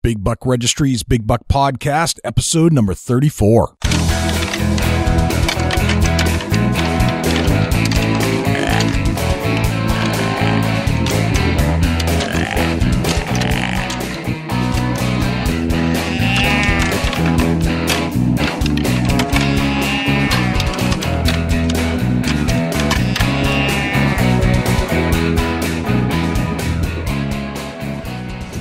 Big Buck Registry's Big Buck Podcast, episode number 34.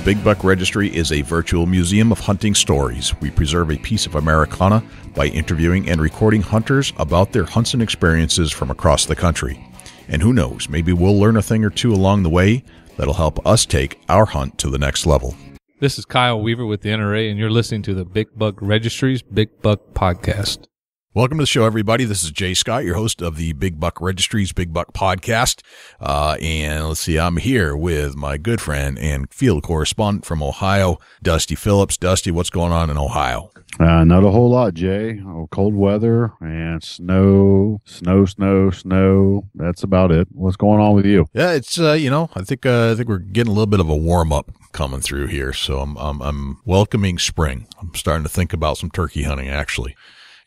Big Buck Registry is a virtual museum of hunting stories. We preserve a piece of Americana by interviewing and recording hunters about their hunts and experiences from across the country. And who knows, maybe we'll learn a thing or two along the way that'll help us take our hunt to the next level. This is Kyle Weaver with the NRA, and you're listening to the Big Buck Registry's Big Buck Podcast. Welcome to the show, everybody. This is Jay Scott, your host of the Big Buck Registry's Big Buck Podcast. And let's see, I'm here with my good friend and field correspondent from Ohio, Dusty Phillips. Dusty, what's going on in Ohio? Not a whole lot, Jay. Cold weather and snow. That's about it. What's going on with you? Yeah, it's I think we're getting a little bit of a warm up coming through here. So I'm welcoming spring. I'm starting to think about some turkey hunting, actually.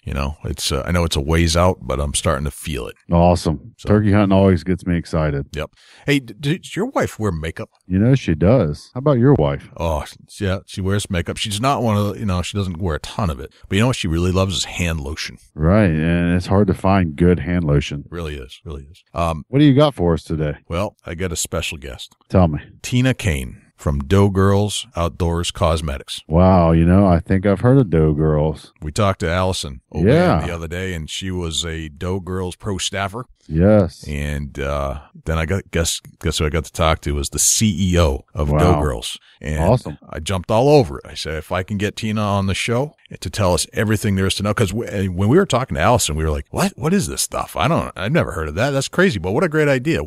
You know, it's I know it's a ways out, but I'm starting to feel it. Awesome. So, turkey hunting always gets me excited. Yep. Hey, does your wife wear makeup? You know, she does. How about your wife? Oh, yeah, she wears makeup. She's not one of the, she doesn't wear a ton of it. But you know what she really loves is hand lotion. Right, and it's hard to find good hand lotion. Really is. What do you got for us today? Well, I got a special guest. Tell me. Tina Kaine from Deaux Girls Outdoors Cosmetics. Wow, I think I've heard of Deaux Girls. We talked to Allison the other day, and she was a Doe Girls pro staffer. Yes. And then I guess who I got to talk to was the CEO of Doe Girls. And awesome. I jumped all over it. I said, if I can get Tina on the show to tell us everything there is to know, because when we were talking to Allison, we were like, what is this stuff? I've never heard of that. That's crazy, but what a great idea.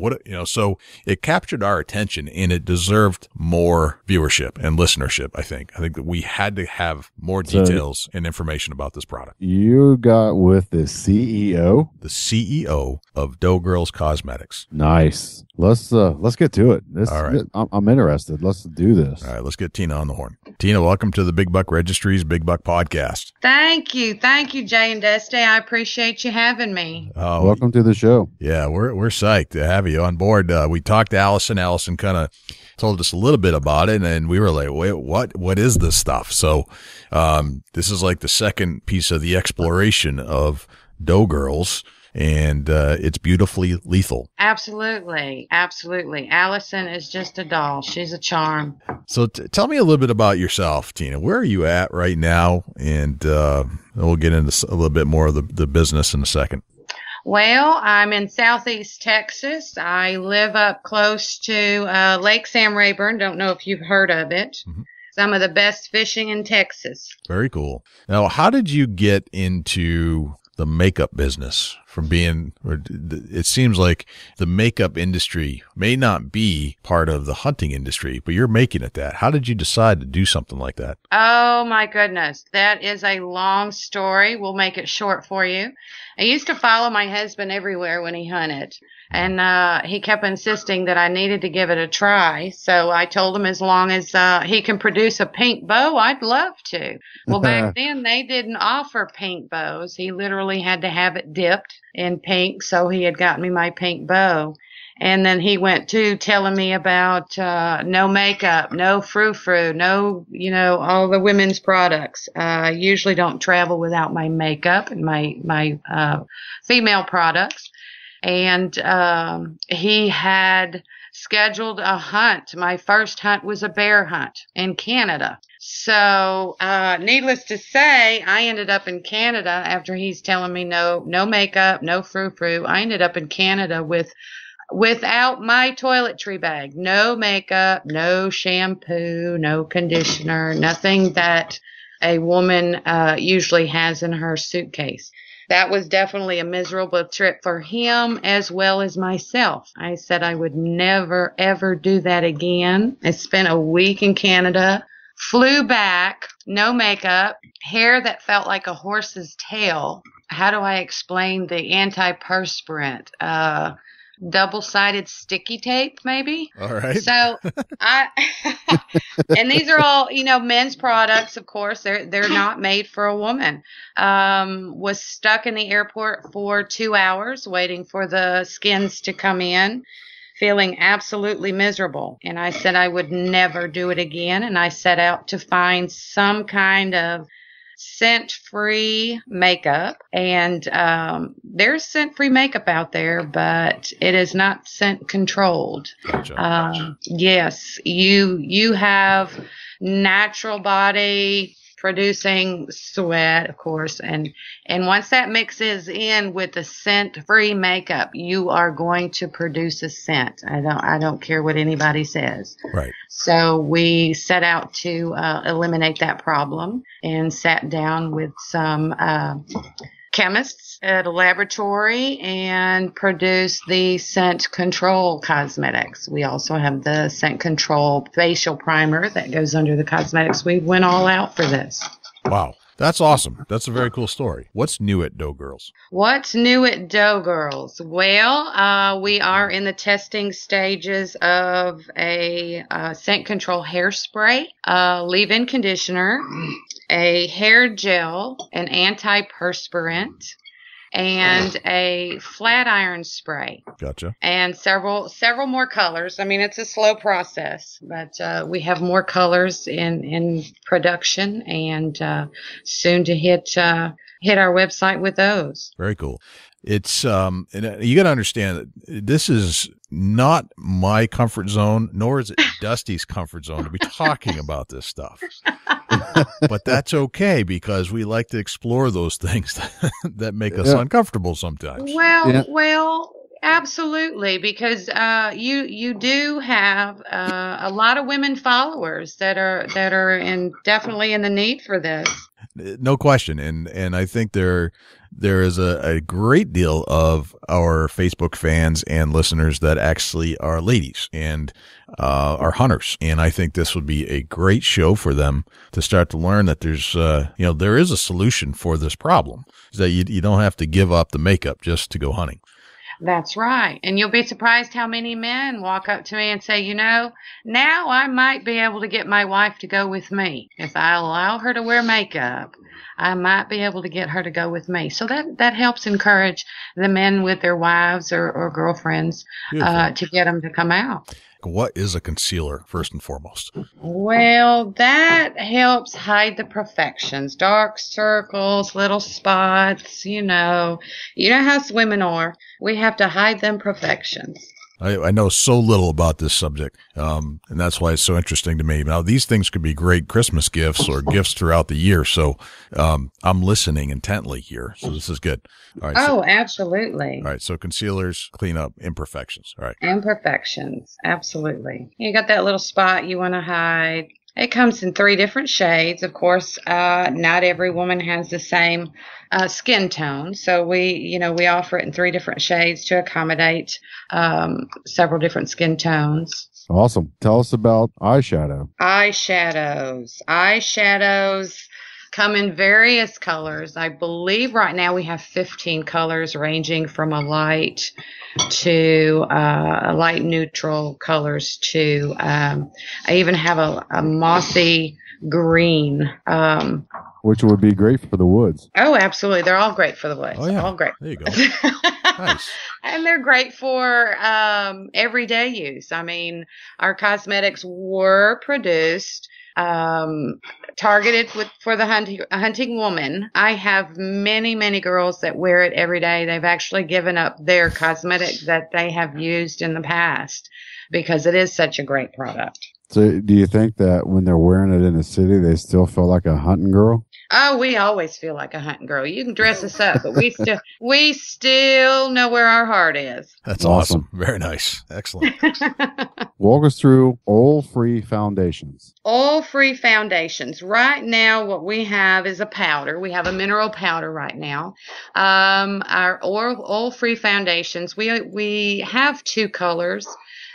So it captured our attention, and it deserved more viewership and listenership, I think. I think that we had to have more details and information about this product. You got with the CEO? The CEO of Doe Girls Cosmetics. Nice. Let's get to it. All right. I'm interested. Let's do this. All right, let's get Tina on the horn. Tina, welcome to the Big Buck Registry's Big Buck Podcast. Thank you, Jay and Dusty. I appreciate you having me. Welcome to the show. Yeah, we're psyched to have you on board. We talked to Allison. Allison kind of told us a little bit about it, and we were like, wait, what is this stuff? So this is like the second piece of the exploration of Doe Girls. And it's beautifully lethal. Absolutely. Allison is just a doll. She's a charm. So tell me a little bit about yourself, Tina. Where are you at right now? And we'll get into a little bit more of the business in a second. Well, I'm in Southeast Texas. I live up close to Lake Sam Rayburn. Don't know if you've heard of it. Mm-hmm. Some of the best fishing in Texas. Very cool. Now, how did you get into the makeup business? It seems like the makeup industry may not be part of the hunting industry, but you're making it that. How did you decide to do something like that? Oh my goodness. That is a long story. We'll make it short for you. I used to follow my husband everywhere when he hunted, and he kept insisting that I needed to give it a try. So I told him as long as he can produce a pink bow, I'd love to. Well, back then they didn't offer pink bows. He literally had to have it dipped in pink, so he had gotten me my pink bow. And then he went to telling me about no makeup, no frou-frou, no, all the women's products. I usually don't travel without my makeup and my female products. And he had scheduled a hunt. My first hunt was a bear hunt in Canada. So, needless to say, I ended up in Canada after he's telling me no makeup, no frou-frou. I ended up in Canada without my toiletry bag, no makeup, no shampoo, no conditioner, nothing that a woman usually has in her suitcase. That was definitely a miserable trip for him as well as myself. I said I would never, ever do that again. I spent a week in Canada, flew back, no makeup, hair that felt like a horse's tail. How do I explain the antiperspirant? double-sided sticky tape, maybe. All right. So and these are all, men's products, of course. They're not made for a woman. Was stuck in the airport for 2 hours waiting for the skins to come in, feeling absolutely miserable. And I said I would never do it again. And I set out to find some kind of scent-free makeup. And there's scent-free makeup out there, but it is not scent-controlled. Gotcha. Yes, you have natural body producing sweat, of course, and once that mixes in with the scent-free makeup, you are going to produce a scent. I don't care what anybody says. Right. So we set out to eliminate that problem and sat down with some chemists at a laboratory and produced the scent control cosmetics. We also have the scent control facial primer that goes under the cosmetics. We went all out for this. Wow. That's awesome. That's a very cool story. What's new at Deaux Girls? What's new at Doe Girls? Well, we are in the testing stages of a scent control hairspray, leave-in conditioner, a hair gel, an antiperspirant, and a flat iron spray. Gotcha. And several more colors. I mean, it's a slow process, but we have more colors in production and soon to hit our website with those. Very cool. It's and you got to understand that this is not my comfort zone, nor is it Dusty's comfort zone to be talking about this stuff. But that's okay because we like to explore those things that make us uncomfortable sometimes. Well, absolutely, because you do have a lot of women followers that are definitely in the need for this. No question, and I think there is a great deal of our Facebook fans and listeners that actually are ladies and are hunters, and I think this would be a great show for them to start to learn that there's there is a solution for this problem, that you don't have to give up the makeup just to go hunting. That's right. And you'll be surprised how many men walk up to me and say, now I might be able to get my wife to go with me. If I allow her to wear makeup, I might be able to get her to go with me. So that helps encourage the men with their wives or girlfriends to get them to come out. What is a concealer, first and foremost? Well, that helps hide the imperfections, dark circles, little spots, you know how women are. We have to hide them imperfections. I know so little about this subject, and that's why it's so interesting to me. Now, these things could be great Christmas gifts or gifts throughout the year, so I'm listening intently here, so this is good. All right. Absolutely. All right, so concealers clean up imperfections. All right. Imperfections, absolutely. You got that little spot you want to hide. It comes in 3 different shades. Of course, not every woman has the same skin tone. So we offer it in 3 different shades to accommodate several different skin tones. Awesome. Tell us about eyeshadow. Eyeshadows come in various colors. I believe right now we have 15 colors ranging from a light to light neutral colors to I even have a mossy green. Which would be great for the woods. Oh, absolutely. They're all great for the woods. Oh, yeah. All great. There you go. Nice. And they're great for everyday use. I mean, our cosmetics were produced targeted for the hunting woman. I have many girls that wear it every day. They've actually given up their cosmetics that they have used in the past because it is such a great product. So do you think that when they're wearing it in the city, they still feel like a hunting girl? Oh, we always feel like a hunting girl. You can dress us up, but we still know where our heart is. That's awesome. Very nice. Excellent. Walk us through oil-free foundations. Oil-free foundations. Right now, what we have is a powder. We have a mineral powder right now. Our oil-free foundations, we have 2 colors.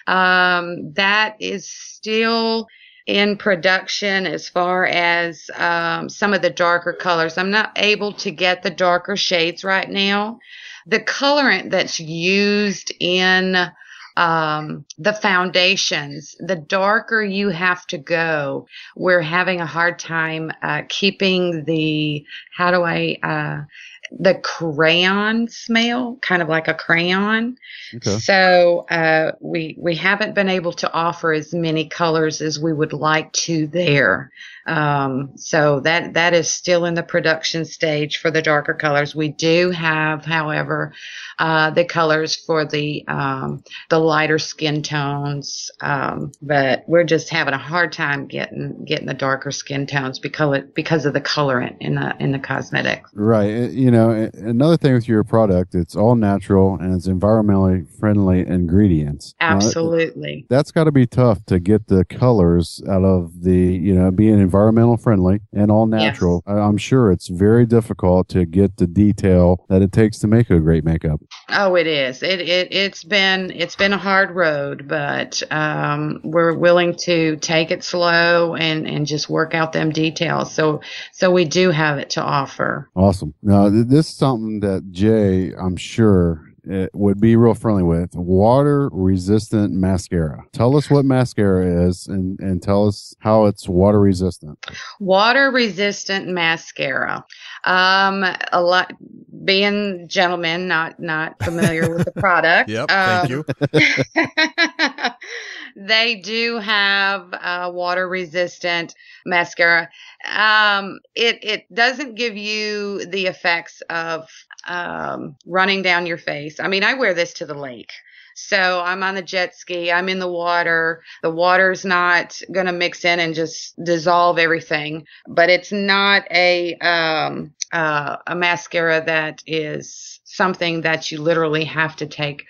That is still in production as far as some of the darker colors. I'm not able to get the darker shades right now, the colorant that's used in the foundations, the darker you have to go, we're having a hard time keeping the the crayon smell, kind of like a crayon. Okay. So we haven't been able to offer as many colors as we would like to there. So that is still in the production stage for the darker colors. We do have, however, the colors for the lighter skin tones, but we're just having a hard time getting the darker skin tones because of the colorant in the cosmetics. Right. You know, another thing with your product, it's all natural and it's environmentally friendly ingredients. Absolutely. That's got to be tough to get the colors out of the, you know, being environmental friendly and all natural. Yes. I'm sure it's very difficult to get the detail that it takes to make a great makeup. Oh, it is. It's been a hard road, but we're willing to take it slow and just work out them details. So we do have it to offer. Awesome. Now, this is something that Jay, I'm sure, it would be real friendly with. Water resistant mascara. Tell us what mascara is and tell us how it's water resistant. Water resistant mascara. A lot, being gentlemen, not familiar with the product. Yep. Thank you. They do have water resistant mascara. It doesn't give you the effects of running down your face. I mean, I wear this to the lake. So I'm on the jet ski. I'm in the water. The water's not going to mix in and just dissolve everything. But it's not a mascara that is something that you literally have to take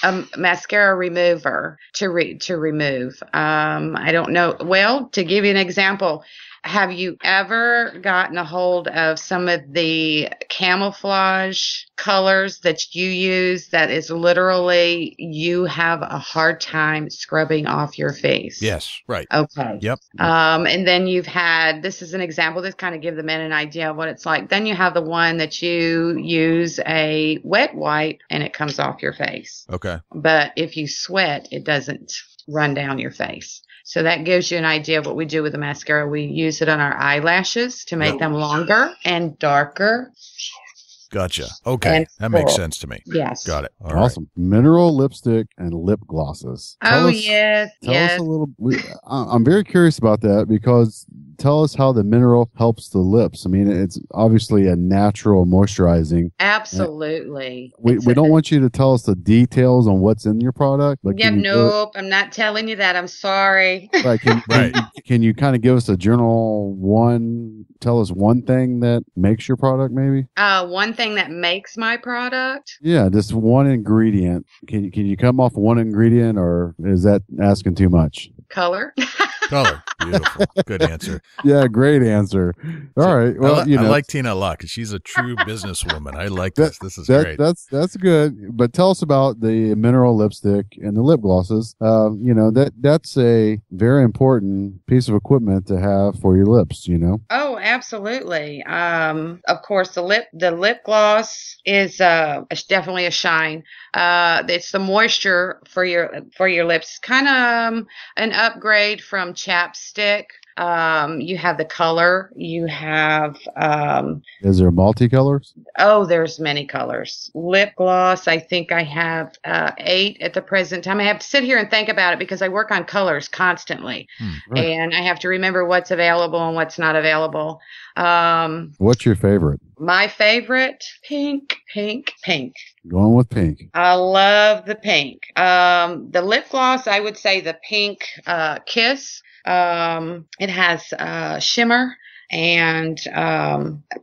a mascara remover to remove. I don't know. Well, to give you an example, have you ever gotten a hold of some of the camouflage colors that you use that is literally you have a hard time scrubbing off your face? Yes, right. Okay. Yep. And then you've had, this is an example that kind of give the men an idea of what it's like. Then you have the one that you use a wet wipe and it comes off your face. Okay. But if you sweat, it doesn't run down your face. So that gives you an idea of what we do with the mascara. We use it on our eyelashes to make them longer and darker. Gotcha. Okay. That makes sense to me. Yes. Got it. All awesome. Right. Mineral lipstick and lip glosses. Tell us a little. I'm very curious about that because tell us how the mineral helps the lips. I mean, it's obviously a natural moisturizing. Absolutely. We don't want you to tell us the details on what's in your product. But nope. I'm not telling you that. I'm sorry. Right. Can you kind of give us a general tell us one thing that makes your product maybe? One thing that makes my product? Yeah, just one ingredient. Can you come off one ingredient or is that asking too much? Color. Color. Beautiful. Good answer. Yeah, great answer. All right. Well, I like Tina a lot because she's a true businesswoman. I like this. This is great. That's good. But tell us about the mineral lipstick and the lip glosses. That's a very important piece of equipment to have for your lips, you know? Oh, absolutely. Of course, the lip gloss is definitely a shine. It's the moisture for your lips. Kind of an upgrade from chapstick. You have the color. You have. Is there multicolors? Oh, there's many colors. Lip gloss. I think I have 8 at the present time. I have to sit here and think about it because I work on colors constantly, right. And I have to remember what's available and what's not available. What's your favorite? My favorite, pink. Going with pink. I love the pink. The lip gloss, I would say the pink Kiss. It has shimmer. And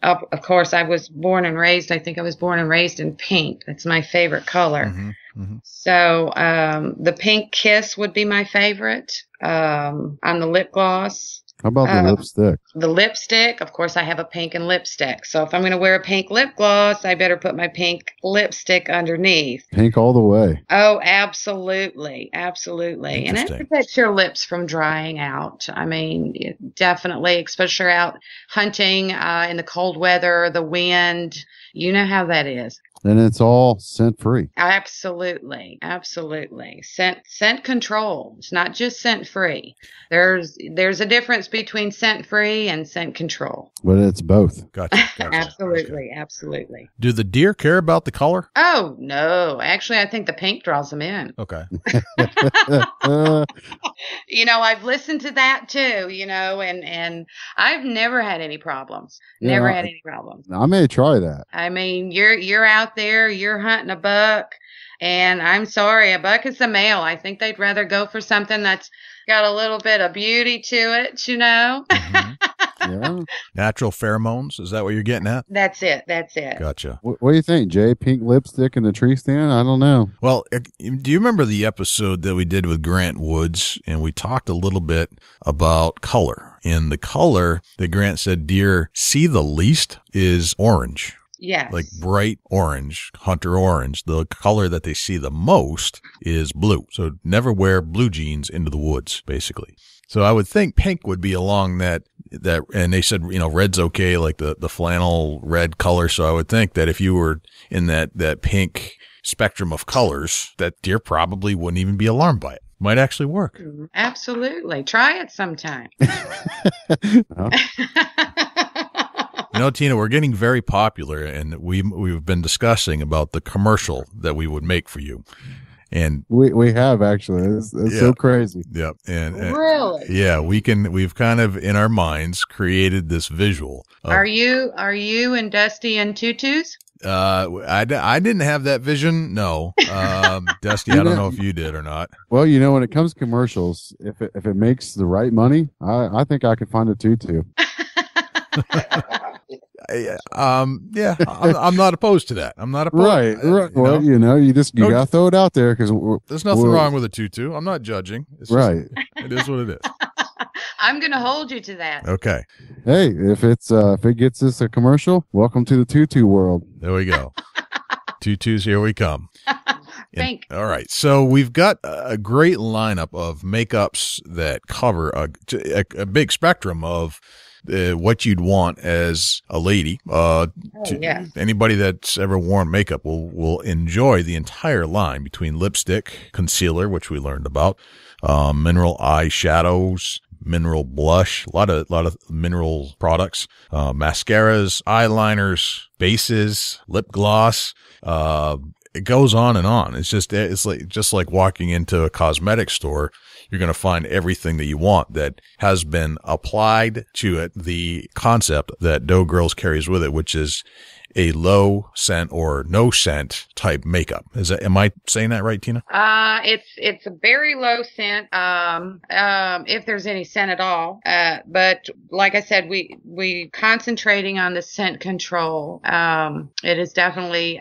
of course, I was born and raised in pink. That's my favorite color. Mm-hmm, mm-hmm. So the pink Kiss would be my favorite on the lip gloss. How about the lipstick? The lipstick, of course, I have a pink and lipstick. So if I'm going to wear a pink lip gloss, I better put my pink lipstick underneath. Pink all the way. Oh, absolutely. Absolutely. And it protects your lips from drying out. I mean, definitely, especially out hunting in the cold weather, the wind. You know how that is. And it's all scent free. Absolutely. Absolutely. Scent control. It's not just scent free. There's a difference between scent free and scent control. But it's both. Gotcha. Absolutely. Okay. Absolutely. Do the deer care about the color? Oh, no. Actually, I think the pink draws them in. Okay. I've listened to that too, and I've never had any problems. Yeah, Never had any problems. I may try that. I mean, you're out there, you're hunting a buck, and I'm sorry, a buck is a male. I think they'd rather go for something that's got a little bit of beauty to it, Mm-hmm. Yeah. Natural pheromones. Is that what you're getting at? That's it. Gotcha. What do you think, Jay? Pink lipstick in the tree stand? I don't know. Well, do you remember the episode that we did with Grant Woods? And we talked a little bit about color. And the color that Grant said deer see the least is orange. Yes. Like bright orange, hunter orange. The color that they see the most is blue. So never wear blue jeans into the woods, basically. So I would think pink would be along that, and they said, red's okay, like the flannel red color. So I would think that if you were in that pink spectrum of colors, that deer probably wouldn't even be alarmed by it. Might actually work. Absolutely. Try it sometime. Tina, we're getting very popular, and we've been discussing about the commercial that we would make for you. And we have actually. It's so crazy. Yep. And really? Yeah, we've kind of in our minds created this visual. Are you and Dusty in tutus? I didn't have that vision. No. Dusty, I don't know if you did or not. Well, when it comes to commercials, if it makes the right money, I think I could find a tutu. I'm not opposed to that. I'm not opposed. Right. Well, you gotta throw it out there because there's nothing wrong with a tutu. I'm not judging. It's right. It is what it is. I'm gonna hold you to that. Okay. Hey, if it gets us a commercial, welcome to the tutu world. There we go. Tutus, here we come. Pink. All right. So we've got a great lineup of makeups that cover a big spectrum of what you'd want as a lady. Yes. Anybody that's ever worn makeup will enjoy the entire line between lipstick, concealer, which we learned about, mineral eye shadows, mineral blush, a lot of mineral products, mascaras, eyeliners, bases, lip gloss. It goes on and on. It's just like walking into a cosmetic store. You're going to find everything that you want that has been applied to it. The concept that Deaux Girls carries with it, which is a low scent or no scent type makeup. Am I saying that right, Tina? It's a very low scent, if there's any scent at all. But like I said, we concentrating on the scent control. It is definitely,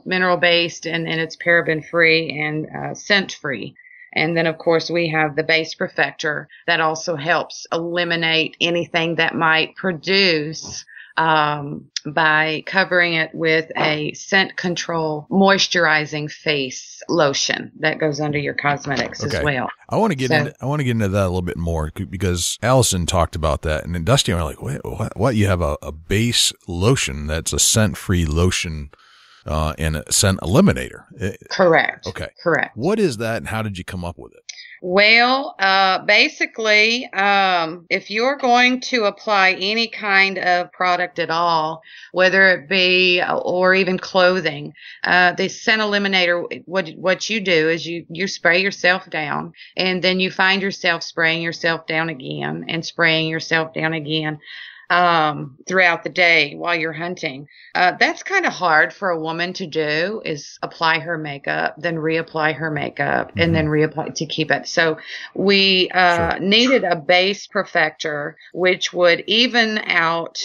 mineral based and it's paraben free and, scent free. And then, of course, we have the base perfector that also helps eliminate anything that might produce by covering it with a scent control moisturizing face lotion that goes under your cosmetics as well. I want to get into that a little bit more because Allison talked about that, and then Dusty and I were like, wait, what? You have a base lotion that's a scent-free lotion. And a scent eliminator. Correct. Okay. Correct. What is that and how did you come up with it? Well, basically, if you're going to apply any kind of product at all, whether it be or even clothing, the scent eliminator, what you do is you spray yourself down and then you find yourself spraying yourself down again and spraying yourself down again. Throughout the day while you're hunting. That's kind of hard for a woman to do is apply her makeup, then reapply her makeup and then reapply to keep it. So we, needed a base perfector, which would even out,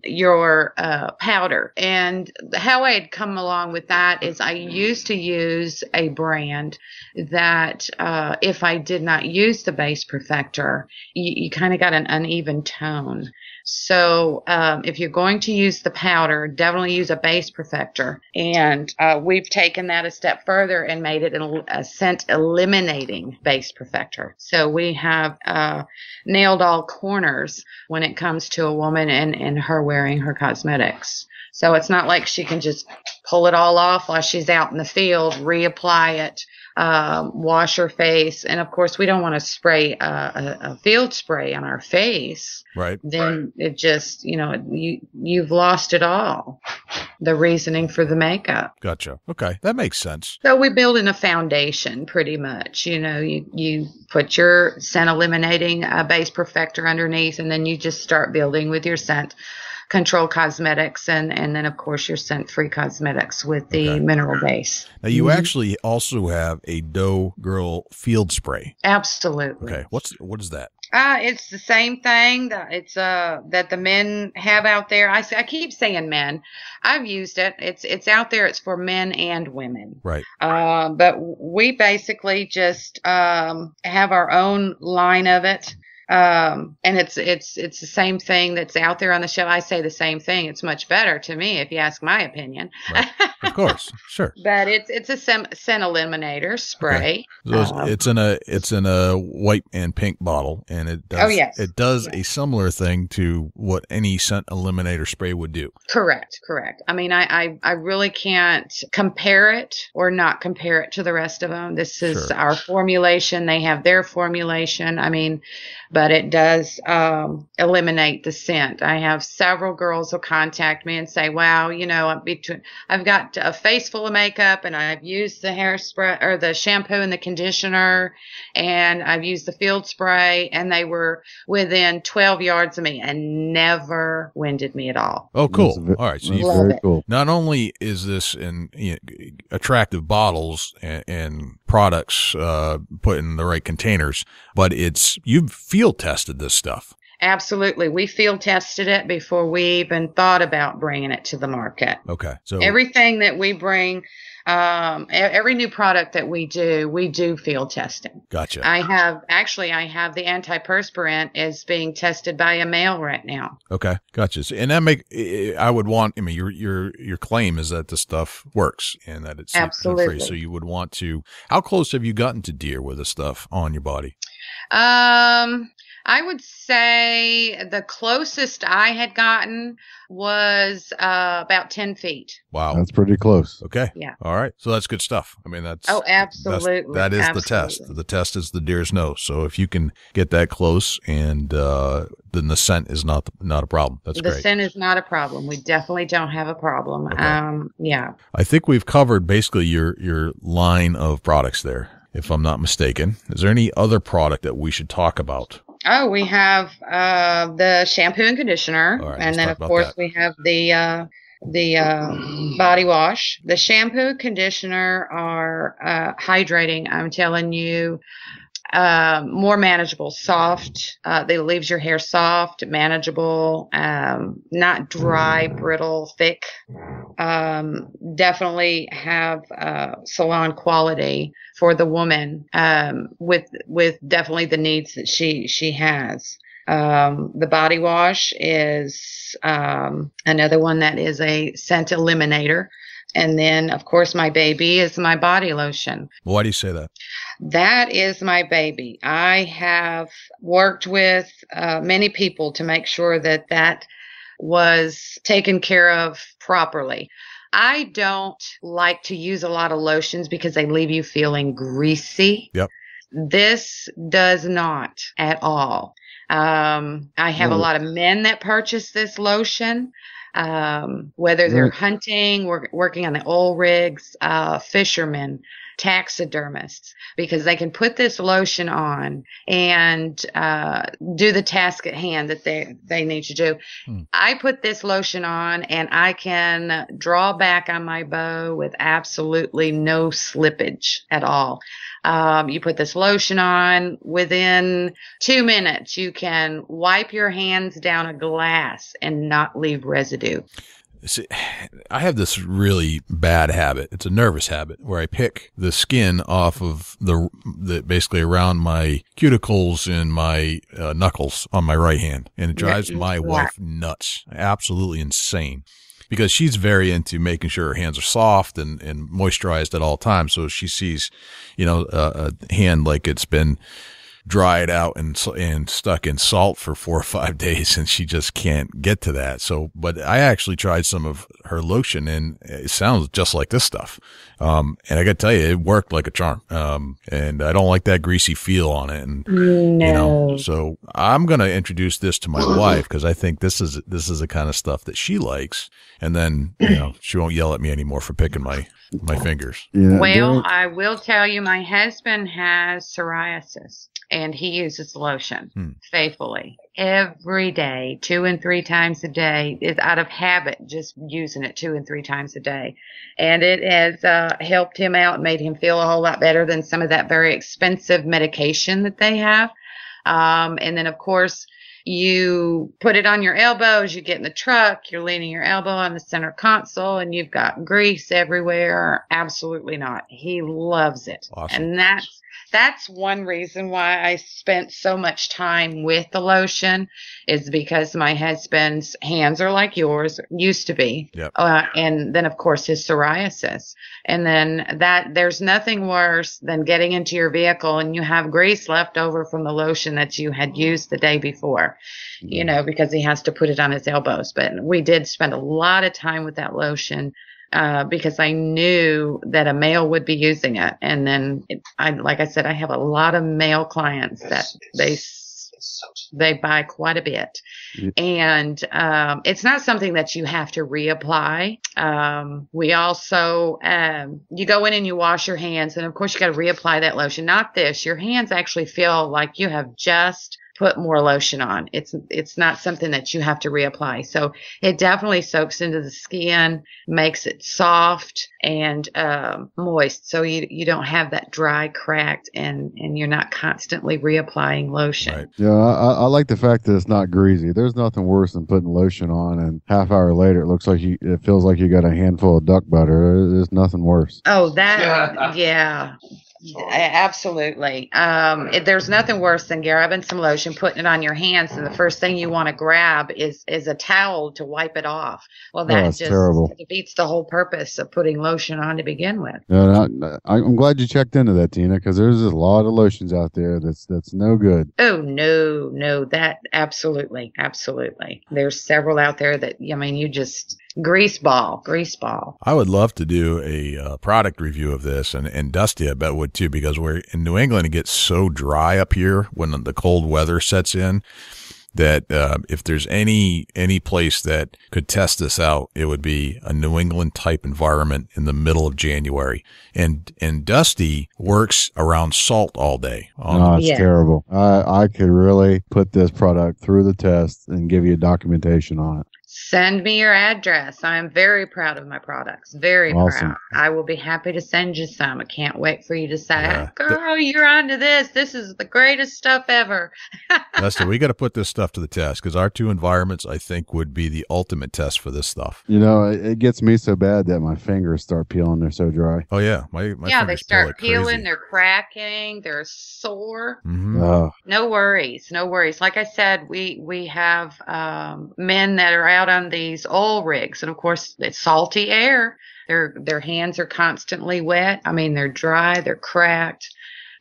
your, powder. And how I had come along with that is I used to use a brand that, if I did not use the base perfector, you kind of got an uneven tone. So if you're going to use the powder, definitely use a base perfector. And we've taken that a step further and made it a scent eliminating base perfector. So we have nailed all corners when it comes to a woman and her wearing her cosmetics. So it's not like she can just pull it all off while she's out in the field, reapply it, wash her face. And of course, we don't want to spray a field spray on our face. Right. Then it just, you've lost it all. The reasoning for the makeup. Gotcha. Okay. That makes sense. So we build in a foundation pretty much. You put your scent eliminating base perfector underneath, and then you just start building with your scent control cosmetics and then of course your scent free cosmetics with the mineral base. Now you actually also have a Doe Girl field spray. Absolutely. Okay. What is that? It's the same thing that the men have out there. I keep saying men. I've used it. It's out there. It's for men and women. Right. But we basically just have our own line of it. And it's the same thing that's out there on the show. I say the same thing. It's much better to me if you ask my opinion. Right. Of course, sure. But it's a scent eliminator spray. Okay. So it's in a white and pink bottle, and it does a similar thing to what any scent eliminator spray would do. Correct. I mean, I really can't compare it or not compare it to the rest of them. This is our formulation. They have their formulation. I mean, but it does eliminate the scent. I have several girls who contact me and say, wow, I've got a face full of makeup and I've used the hairspray or the shampoo and the conditioner and I've used the field spray, and they were within 12 yards of me and never winded me at all. Oh, cool. All right. So very cool. Not only is this in attractive bottles and products put in the right containers, but you've field tested this stuff. Absolutely. We field tested it before we even thought about bringing it to the market. Okay. So everything that we bring, every new product that we do field testing. Gotcha. I have the antiperspirant is being tested by a male right now. Okay. Gotcha. So, and your claim is that the stuff works and that it's absolutely free. So you would want to, how close have you gotten to deer with the stuff on your body? I would say the closest I had gotten was about 10 feet. Wow. That's pretty close. Okay. Yeah. All right. So that's good stuff. I mean, absolutely. That is the test. The test is the deer's nose. So if you can get that close and then the scent is not a problem. That's great. The scent is not a problem. We definitely don't have a problem. Okay. Yeah. I think we've covered basically your line of products there, if I'm not mistaken. Is there any other product that we should talk about? Oh, we have the shampoo and conditioner, right, and then of course we have the body wash. The shampoo conditioner are hydrating. I'm telling you, more manageable, soft. They leaves your hair soft, manageable, not dry, brittle, thick. Definitely have salon quality for the woman, with definitely the needs that she has. The body wash is another one that is a scent eliminator. And then, of course, my baby is my body lotion. Why do you say that? That is my baby. I have worked with many people to make sure that was taken care of properly. I don't like to use a lot of lotions because they leave you feeling greasy. Yep. This does not at all. I have a lot of men that purchase this lotion. Whether they're hunting, working on the oil rigs, fishermen, taxidermists, because they can put this lotion on and do the task at hand that they need to do. I put this lotion on and I can draw back on my bow with absolutely no slippage at all. You put this lotion on, within 2 minutes, you can wipe your hands down a glass and not leave residue. See, I have this really bad habit. It's a nervous habit where I pick the skin off of the basically around my cuticles and my knuckles on my right hand. And it drives my wife nuts. Absolutely insane. Because she's very into making sure her hands are soft and moisturized at all times. So she sees, a hand like it's been dry it out and stuck in salt for 4 or 5 days, and she just can't get to that. So, but I actually tried some of her lotion, and it sounds just like this stuff. And I got to tell you, it worked like a charm. And I don't like that greasy feel on it. And, No. so I'm going to introduce this to my wife because I think this is the kind of stuff that she likes. And then, she won't yell at me anymore for picking my fingers. Yeah, Well, I will tell you, my husband has psoriasis, and he uses lotion faithfully every day, 2 and 3 times a day. It's out of habit, just using it 2 and 3 times a day. And it has helped him out, made him feel a whole lot better than some of that very expensive medication that they have. And then, of course, you put it on your elbows, you get in the truck, you're leaning your elbow on the center console, and you've got grease everywhere. Absolutely not. He loves it. Awesome. And that's one reason why I spent so much time with the lotion, is because my husband's hands are like yours, used to be. Yep. And then, of course, his psoriasis. And then there's nothing worse than getting into your vehicle and you have grease left over from the lotion that you had used the day before, because he has to put it on his elbows. But we did spend a lot of time with that lotion. Because I knew that a male would be using it. And then, like I said, I have a lot of male clients that they buy quite a bit. And it's not something that you have to reapply. We also, you go in and you wash your hands, and of course you got to reapply that lotion. Not this. Your hands actually feel like you have just put more lotion on. It's not something that you have to reapply. So it definitely soaks into the skin, makes it soft and moist. So you don't have that dry, cracked, and you're not constantly reapplying lotion. Right. Yeah, I like the fact that it's not greasy. There's nothing worse than putting lotion on and half hour later it feels like you got a handful of duck butter. There's nothing worse. Oh, that, yeah. Absolutely. There's nothing worse than grabbing some lotion, putting it on your hands, and the first thing you want to grab is a towel to wipe it off. Well, that that's just terrible. defeats the whole purpose of putting lotion on to begin with. Yeah, I'm glad you checked into that, Tina, because there's a lot of lotions out there that's no good. Oh, no, that absolutely. There's several out there that, you just grease ball. I would love to do a product review of this, and Dusty, I bet, would too, because we're in New England. It gets so dry up here when the cold weather sets in that if there's any place that could test this out, it would be a New England type environment in the middle of January. And Dusty works around salt all day. It's terrible. I could really put this product through the test and give you documentation on it. Send me your address. I am very proud of my products. Very Awesome. proud. I will be happy to send you some. I can't wait for you to say, girl, you're onto this. This is the greatest stuff ever. Lester, we got to put this stuff to the test, because our 2 environments, I think, would be the ultimate test for this stuff. It gets me so bad that my fingers start peeling. They're so dry. Oh, yeah. My yeah, they fingers start like peeling. crazy. They're cracking. They're sore. Mm-hmm. No worries. Like I said, we have men that are out on these oil rigs, and of course it's salty air. Their hands are constantly wet. They're dry, they're cracked,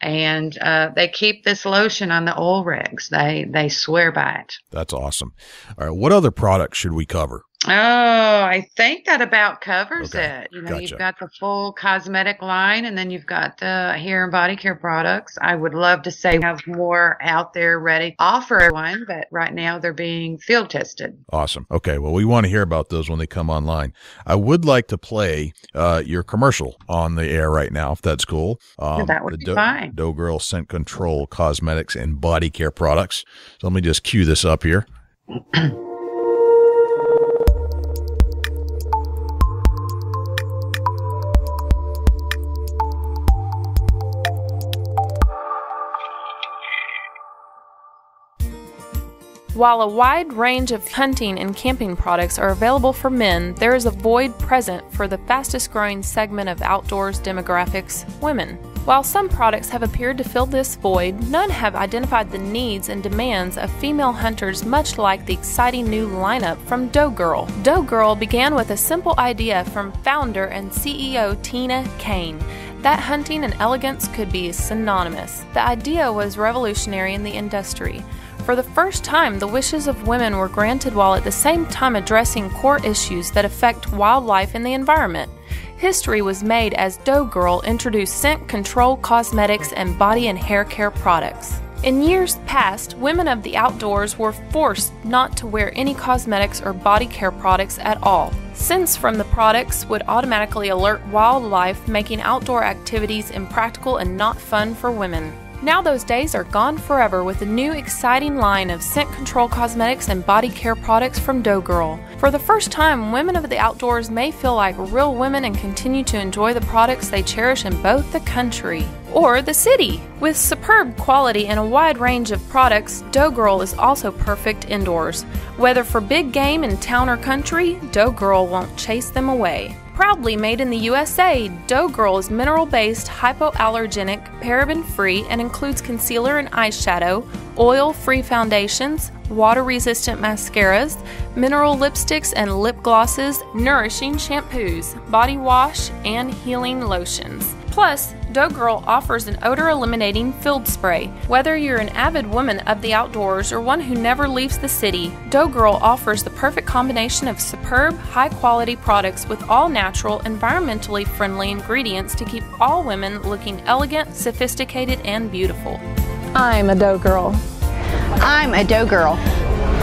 and they keep this lotion on the oil rigs. They swear by it. That's awesome. All right, what other products should we cover? Oh, I think that about covers Okay, it. gotcha. You've got the full cosmetic line, and then you've got the hair and body care products. I would love to say we have more out there ready to offer everyone, but right now they're being field tested. Awesome. Okay, well, we want to hear about those when they come online. I would like to play your commercial on the air right now, if that's cool. That would be fine. Doe Girl Scent Control Cosmetics and Body Care Products. So let me just cue this up here. While a wide range of hunting and camping products are available for men, there is a void present for the fastest growing segment of outdoors demographics, women. While some products have appeared to fill this void, none have identified the needs and demands of female hunters, much like the exciting new lineup from Deaux Girl. Deaux Girl began with a simple idea from founder and CEO Tina Kaine. that hunting and elegance could be synonymous. The idea was revolutionary in the industry. For the first time, the wishes of women were granted while at the same time addressing core issues that affect wildlife and the environment. History was made as Doe Girl introduced scent control cosmetics and body and hair care products. In years past, women of the outdoors were forced not to wear any cosmetics or body care products at all. Scents from the products would automatically alert wildlife, making outdoor activities impractical and not fun for women. Now those days are gone forever with a new exciting line of scent control cosmetics and body care products from Doe Girl. For the first time, women of the outdoors may feel like real women and continue to enjoy the products they cherish in both the country or the city. With superb quality and a wide range of products, Doe Girl is also perfect indoors. Whether for big game in town or country, Doe Girl won't chase them away. Proudly made in the USA, Doe Girl is mineral-based, hypoallergenic, paraben-free, and includes concealer and eyeshadow, oil-free foundations, water-resistant mascaras, mineral lipsticks and lip glosses, nourishing shampoos, body wash, and healing lotions. Plus, Doe Girl offers an odor-eliminating field spray. Whether you're an avid woman of the outdoors or one who never leaves the city, Doe Girl offers the perfect combination of superb, high-quality products with all natural, environmentally friendly ingredients to keep all women looking elegant, sophisticated, and beautiful. I'm a Doe Girl. I'm a Doe Girl.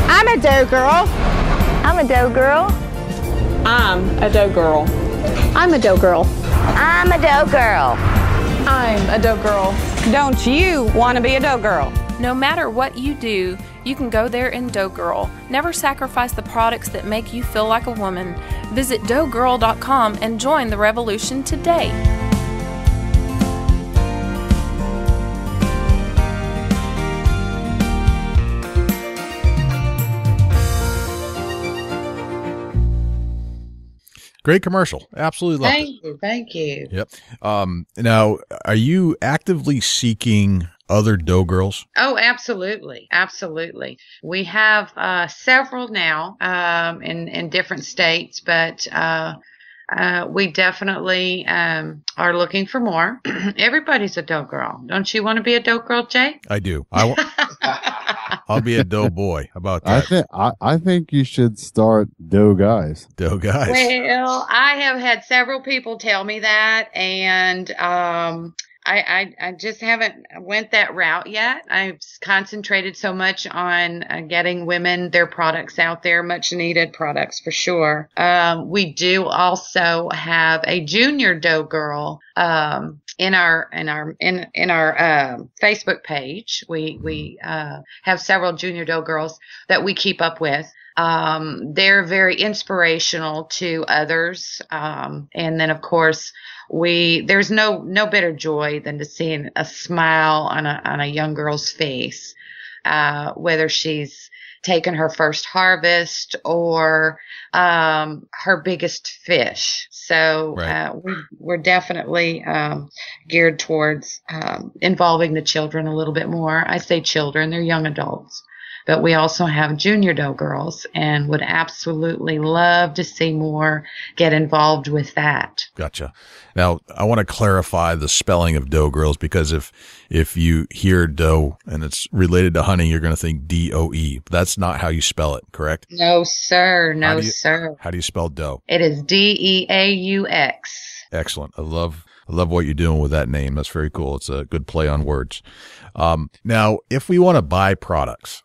I'm a Doe Girl. I'm a Doe Girl. I'm a Doe Girl. I'm a Doe Girl. I'm a Doe Girl. I'm a Doe Girl. Don't you want to be a Doe Girl? No matter what you do, you can go there in Doe Girl. Never sacrifice the products that make you feel like a woman. Visit DoeGirl.com and join the revolution today. Great commercial. Absolutely love you. Thank you. Yep. Now, are you actively seeking other Doe Girls? Oh, absolutely. Absolutely. We have several now in different states, but we definitely are looking for more. Everybody's a Doe Girl. Don't you want to be a Doe Girl, Jay? I do. I'll be a Doe boy. How about that? I think you should start Doe Guys. Doe Guys. Well, I have had several people tell me that, and I just haven't went that route yet. I've concentrated so much on getting women their products out there, much needed products for sure. We do also have a junior Doe Girl in our Facebook page. We have several junior Doe Girls that we keep up with. They're very inspirational to others, and then of course there's no better joy than to see a smile on a young girl's face, whether she's taken her first harvest or her biggest fish. So right. We're definitely geared towards involving the children a little bit more. I say children, they're young adults. But we also have junior Doe Girls and would absolutely love to see more get involved with that. Gotcha. Now, I want to clarify the spelling of Doe Girls, because if you hear Doe and it's related to hunting, you're going to think D-O-E. That's not how you spell it, correct? No, sir. No, sir. How do you spell Doe? It is D-E-A-U-X. Excellent. I love what you're doing with that name. That's very cool. It's a good play on words. Now, if we want to buy products,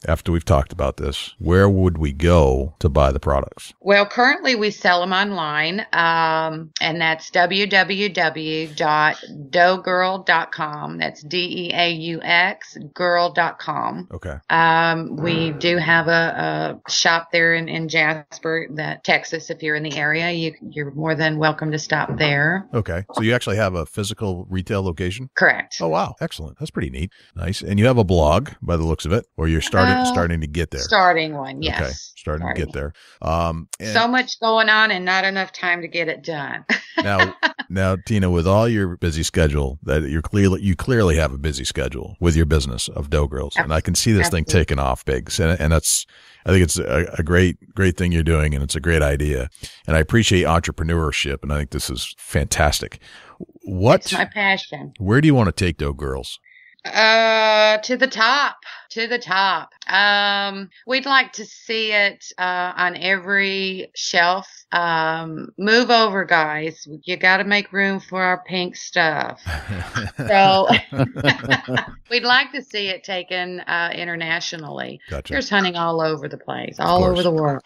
after we've talked about this, where would we go to buy the products? Well, currently we sell them online, and that's www.doegirl.com. That's D-E-A-U-X, girl.com. Okay. We do have a shop there in Jasper, Texas. If you're in the area, you're more than welcome to stop there. Okay. So you actually have a physical retail location? Correct. Oh, wow. Excellent. That's pretty neat. Nice. And you have a blog by the looks of it, or you're starting to get there. Starting one, yes. Okay. Starting to get there. So much going on and not enough time to get it done. Now, Now, Tina, with all your busy schedule, that you clearly have a busy schedule with your business of Deaux Girls, and I can see this thing taking off big, and that's, I think it's a great thing you're doing, and it's a great idea, and I appreciate entrepreneurship, and I think this is fantastic. It's my passion. Where do you want to take Deaux Girls? To the top. We'd like to see it on every shelf. Move over, guys. You got to make room for our pink stuff. So we'd like to see it taken internationally. Gotcha. There's hunting all over the place, all over the world.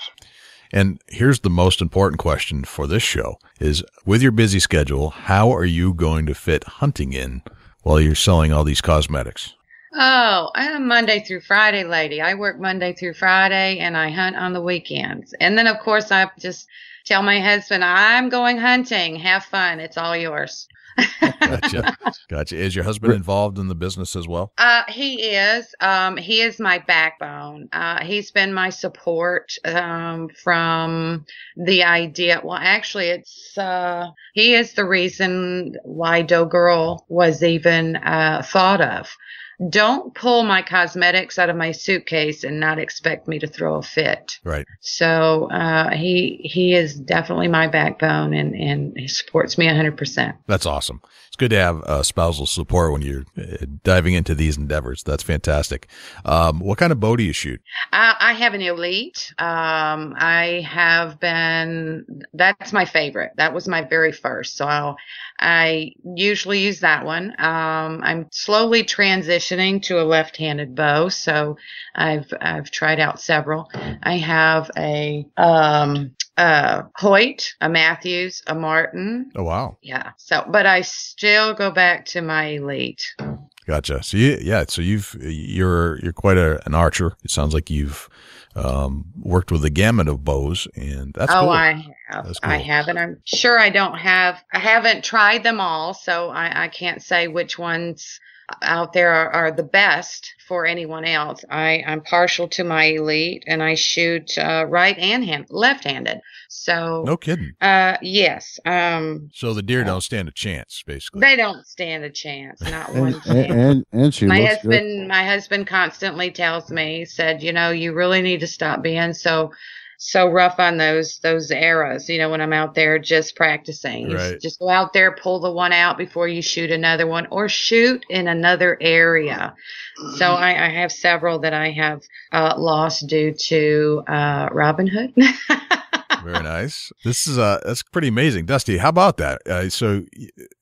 And here's the most important question for this show is, with your busy schedule, how are you going to fit hunting in while you're selling all these cosmetics? Oh, I'm a Monday through Friday lady. I work Monday through Friday, and I hunt on the weekends. And then, of course, I just tell my husband, I'm going hunting. Have fun. It's all yours. Gotcha. Is your husband involved in the business as well? He is. He is my backbone. He's been my support from the idea. Well, actually, he is the reason why Doe Girl was even thought of. Don't pull my cosmetics out of my suitcase and not expect me to throw a fit. Right. So he is definitely my backbone, and he supports me 100%. That's awesome. It's good to have spousal support when you're diving into these endeavors. That's fantastic. What kind of bow do you shoot? I have an Elite. That's my favorite. That was my very first. So I usually use that one. I'm slowly transitioning to a left-handed bow, so I've tried out several. I have a Hoyt, a Matthews, a Martin. Oh, wow. Yeah. So, but I still go back to my Elite. Gotcha. So you're quite an archer. It sounds like you've worked with a gamut of bows, and that's cool. I have. Cool. I have, and I'm sure I haven't tried them all, so I can't say which ones out there are the best for anyone else. I'm partial to my Elite, and I shoot right and left-handed. So no kidding. Yes. So the deer don't stand a chance, basically. They don't stand a chance, not one chance. And she my looks husband, good. My husband constantly tells me, he said, you really need to stop being so rough on those arrows, when I'm out there just practicing. Right. Just go out there, pull the one out before you shoot another one, or shoot in another area. So I have several that I have lost due to Robin Hood. Very nice. This is that's pretty amazing, Dusty. How about that? It's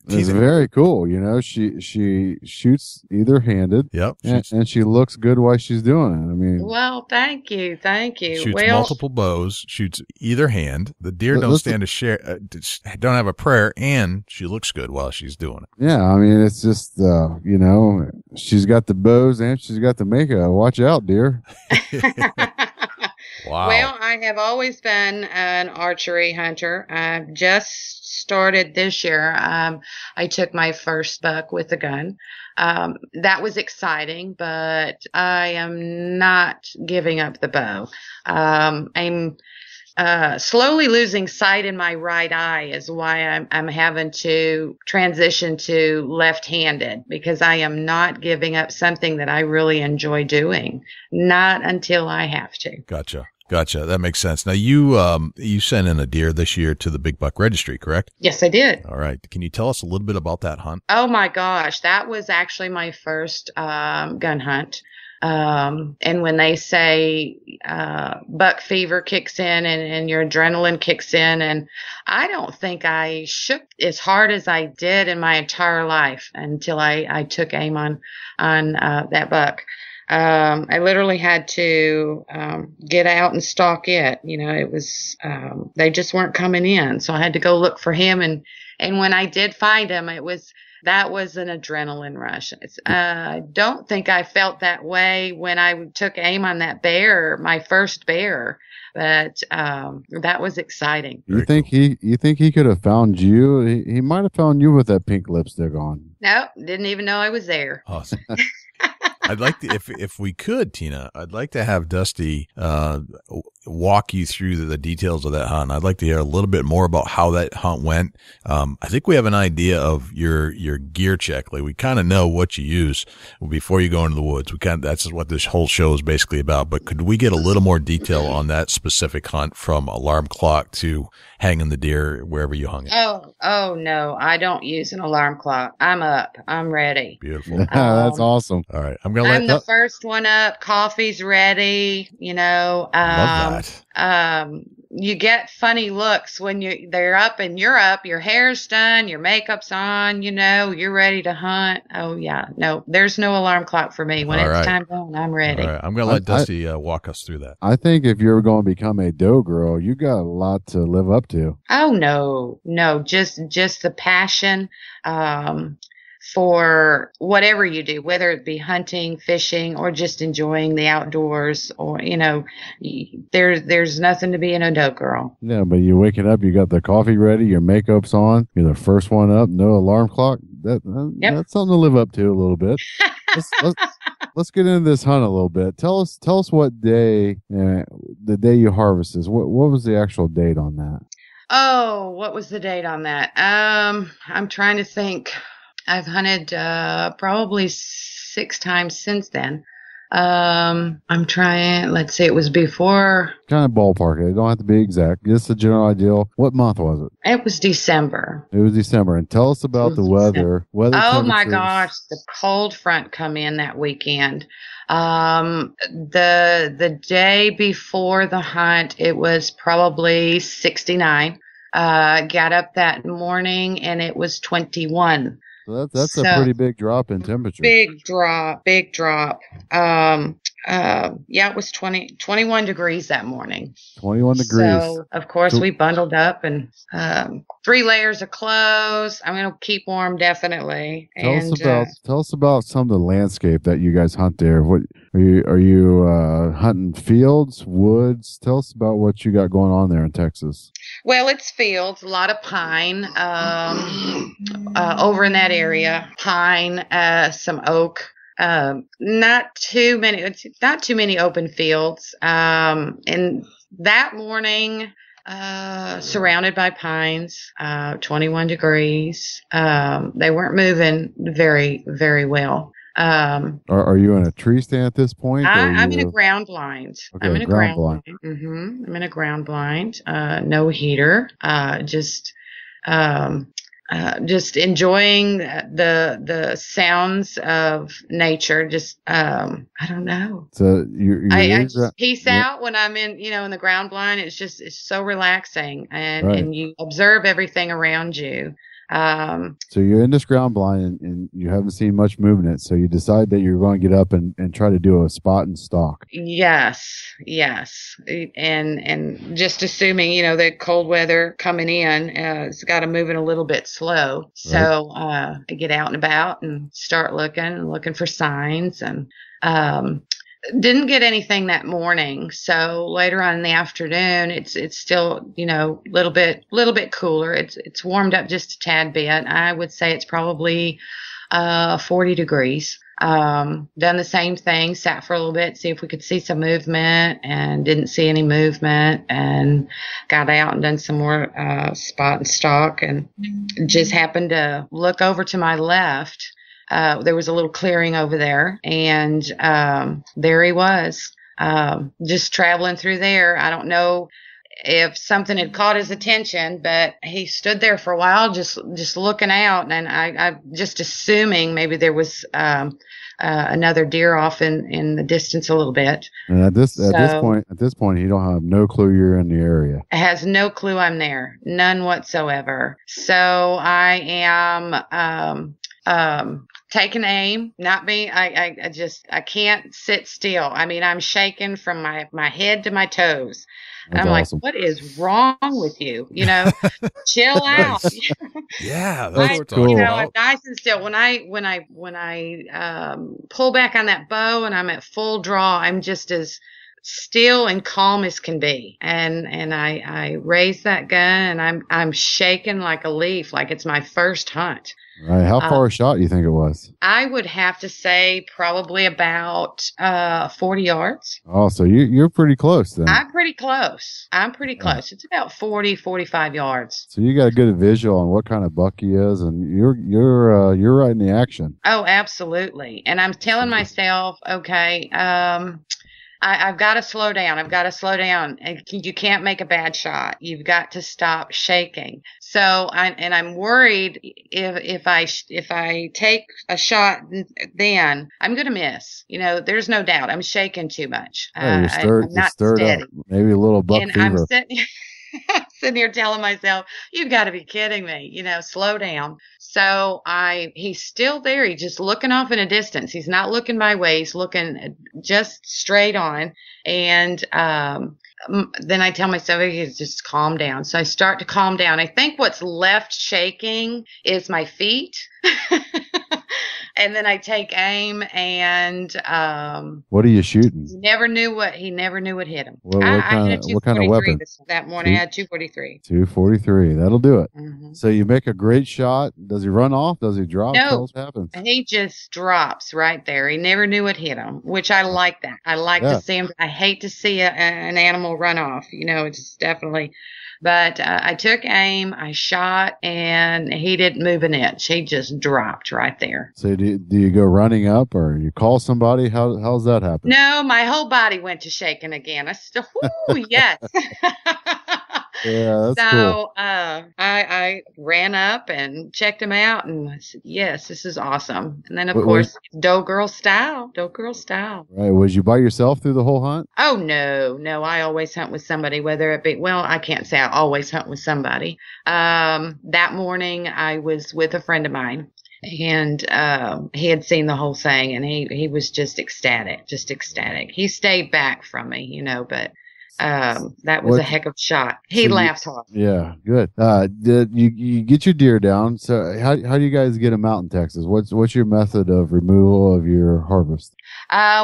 very cool. She shoots either handed. Yep. And she looks good while she's doing it. I mean, well, thank you. Shoots multiple bows. Shoots either hand. The deer don't stand a don't have a prayer, and she looks good while she's doing it. Yeah, I mean, it's just she's got the bows and she's got the makeup. Watch out, dear. Wow. Well, I have always been an archery hunter. I've just started this year. I took my first buck with a gun. That was exciting, but I am not giving up the bow. I'm slowly losing sight in my right eye is why I'm having to transition to left-handed, because I am not giving up something that I really enjoy doing. Not until I have to. Gotcha. That makes sense. Now you sent in a deer this year to the Big Buck Registry, correct? Yes, I did. All right. Can you tell us a little bit about that hunt? Oh my gosh, that was actually my first gun hunt. And when they say buck fever kicks in and your adrenaline kicks in, and I don't think I shook as hard as I did in my entire life until I took aim on that buck. I literally had to get out and stalk it. It was they just weren't coming in, so I had to go look for him. And when I did find him, that was an adrenaline rush. I don't think I felt that way when I took aim on that bear, my first bear, but that was exciting. You think he could have found you? He might have found you with that pink lipstick on. No, didn't even know I was there. Awesome. I'd like to, if we could, Tina, I'd like to have Dusty walk you through the details of that hunt. I'd like to hear a little bit more about how that hunt went. I think we have an idea of your gear check. Like we kind of know what you use before you go into the woods. That's what this whole show is basically about. But could we get a little more detail on that specific hunt, from alarm clock to hanging the deer wherever you hung it? Oh no, I don't use an alarm clock. I'm up. I'm ready. Beautiful. That's awesome. All right. I'm the first one up. Coffee's ready. Love that. You get funny looks when they're up and you're up, your hair's done, your makeup's on, you're ready to hunt. Oh yeah. No, there's no alarm clock for me. When it's time going, I'm ready. All right. I'm going to let Dusty walk us through that. I think if you're going to become a Doe Girl, you got a lot to live up to. Oh no, just the passion, for whatever you do, whether it be hunting, fishing, or just enjoying the outdoors, or, there's nothing to be in a Doe Girl. Yeah, but you're waking up, you got the coffee ready, your makeup's on, you're the first one up, no alarm clock. That's something to live up to a little bit. Let's get into this hunt a little bit. Tell us what day, the day you harvested. What was the actual date on that? Oh, what was the date on that? I'm trying to think. I've hunted probably 6 times since then. I'm trying, let's see, it was before. Kind of ballpark it. It don't have to be exact. Just a general idea. What month was it? It was December. It was December. And tell us about the weather. Oh my gosh, the cold front come in that weekend. The day before the hunt, it was probably 69. Got up that morning and it was 21. So that's a pretty big drop in temperature. Big drop. It was 21 degrees that morning. 21 degrees. So, of course, we bundled up and 3 layers of clothes. I'm going to keep warm, definitely. Tell us about some of the landscape that you guys hunt there. What are you hunting? Fields, woods? Tell us about what you got going on there in Texas. Well, it's fields, a lot of pine over in that area. Pine, some oak. Not too many open fields. And that morning, surrounded by pines, 21 degrees. They weren't moving very, very well. Are you in a tree stand at this point? I'm in a ground blind. Okay, I'm in a ground blind. Mm-hmm. I'm in a ground blind. No heater. Just enjoying the sounds of nature. Just I don't know. So I just peace out when I'm in the ground blind. It's so relaxing, and you observe everything around you. So you're in this ground blind and you haven't seen much movement, so you decide that you're going to get up and try to do a spot and stalk. Yes. And just assuming, the cold weather coming in, it's got to move it a little bit slow. So, I get out and about and start looking for signs, and, didn't get anything that morning. So later on in the afternoon, it's still, little bit cooler. It's warmed up just a tad bit. I would say it's probably 40 degrees. Done the same thing, sat for a little bit, see if we could see some movement, and didn't see any movement, and got out and done some more spot and stalk, and just happened to look over to my left. There was a little clearing over there, and there he was, just traveling through there. I don't know if something had caught his attention, but he stood there for a while, just looking out, and I just assuming maybe there was another deer off in the distance a little bit. And at this point, you don't have no clue you're in the area. It has no clue I'm there, none whatsoever. So I am taking aim, not being, I can't sit still. I mean, I'm shaking from my head to my toes. And I'm awesome. like, what is wrong with you? Chill out. Yeah, that's cool. I'm nice and still. When I pull back on that bow and I'm at full draw, I'm just as still and calm as can be. And I raise that gun and I'm shaking like a leaf, like it's my first hunt. Right. How far a shot do you think it was? I would have to say probably about 40 yards. Oh, so you're pretty close then. I'm pretty close. It's about 40, 45 yards. So you got a good visual on what kind of buck he is, and you're right in the action. Oh, absolutely. And I'm telling myself, okay, I've got to slow down. You can't make a bad shot. You've got to stop shaking. So I'm worried if I take a shot, then I'm going to miss. There's no doubt. I'm shaking too much. You're stirred steady. up. Maybe a little buck fever. I'm sitting here telling myself, you've got to be kidding me. Slow down. So he's still there. He's just looking off in a distance. He's not looking my way. He's looking just straight on. And then I tell myself, just calm down. So I start to calm down. I think what's left shaking is my feet. And then I take aim, and what are you shooting? He never knew what hit him. What kind of weapon? That morning I had 243. 243. That'll do it. Mm-hmm. So you make a great shot. Does he run off? Does he drop? No, Tell us what happens. He just drops right there. He never knew what hit him, which I like that. I like to see him. I hate to see an animal run off. It's definitely. But I took aim, I shot, and he didn't move an inch. He just dropped right there. So do you go running up, or you call somebody? How's that happen? No, my whole body went to shaking again. I said, "Ooh, yes." Yeah, that's cool. I ran up and checked him out, and I said, "Yes, this is awesome." And then, of course, Doe Girl style. Right? Was you by yourself through the whole hunt? Oh no! I always hunt with somebody, whether it be I can't say I always hunt with somebody. That morning, I was with a friend of mine. And he had seen the whole thing, and he was just ecstatic. He stayed back from me, but that was a heck of a shot. He laughed hard. Yeah, good. Did you get your deer down? So how do you guys get them out in Texas? What's your method of removal of your harvest?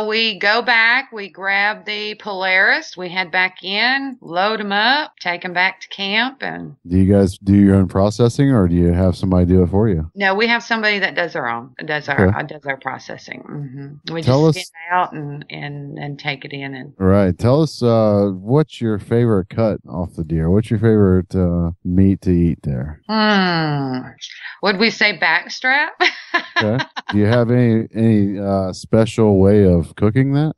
We go back, we grab the Polaris, we head back in, load them up, take them back to camp. And do you guys do your own processing, or do you have somebody do it for you? No, we have somebody that does our own, does our processing. Mm-hmm. We just get it out and take it in. And right. Tell us what's your favorite cut off the deer? What's your favorite meat to eat there? Would we say backstrap? Okay. Do you have any special way of cooking that?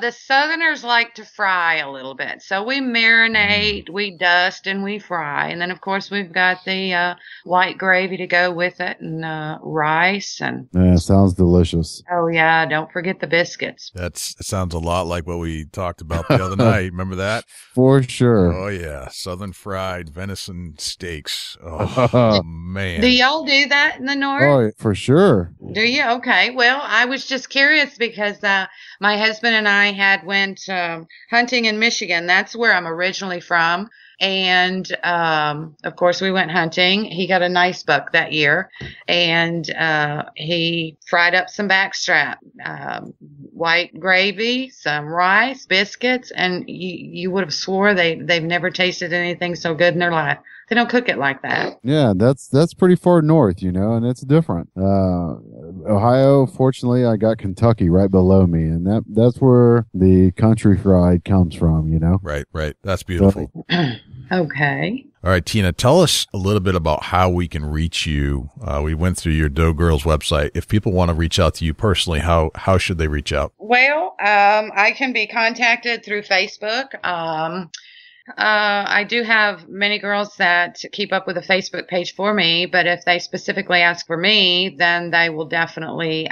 The Southerners like to fry a little bit. So we marinate, we dust, and we fry. And then, of course, we've got the white gravy to go with it, and rice. And yeah, sounds delicious. Oh, yeah. Don't forget the biscuits. That sounds a lot like what we talked about the other night. Remember that? For sure. Oh, yeah. Southern fried venison steaks. Oh, man. Do y'all do that in the North? Oh, for sure. Do you? Okay. Well, I was just curious because my husband and I went hunting in Michigan. That's where I'm originally from. And, of course, we went hunting. He got a nice buck that year, and he fried up some backstrap, white gravy, some rice, biscuits, and you would have swore they've never tasted anything so good in their life. They don't cook it like that. Yeah, that's pretty far north, and it's different. Ohio, fortunately, I got Kentucky right below me, and that's where the country fried comes from, Right. That's beautiful. Okay. All right, Tina, tell us a little bit about how we can reach you. We went through your Deaux Girls website. If people want to reach out to you personally, how should they reach out? Well, I can be contacted through Facebook. I do have many girls that keep up with a Facebook page for me, but if they specifically ask for me, then they will definitely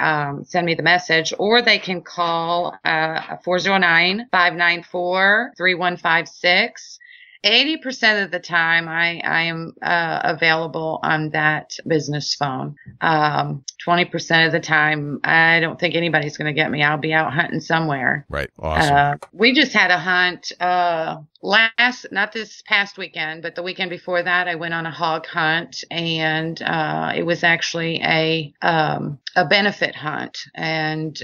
send me the message, or they can call 409-594-3156. 80% of the time I am available on that business phone. 20% of the time, I don't think anybody's going to get me. I'll be out hunting somewhere. Right. Awesome. We just had a hunt not this past weekend, but the weekend before that, I went on a hog hunt, and it was actually a benefit hunt. And,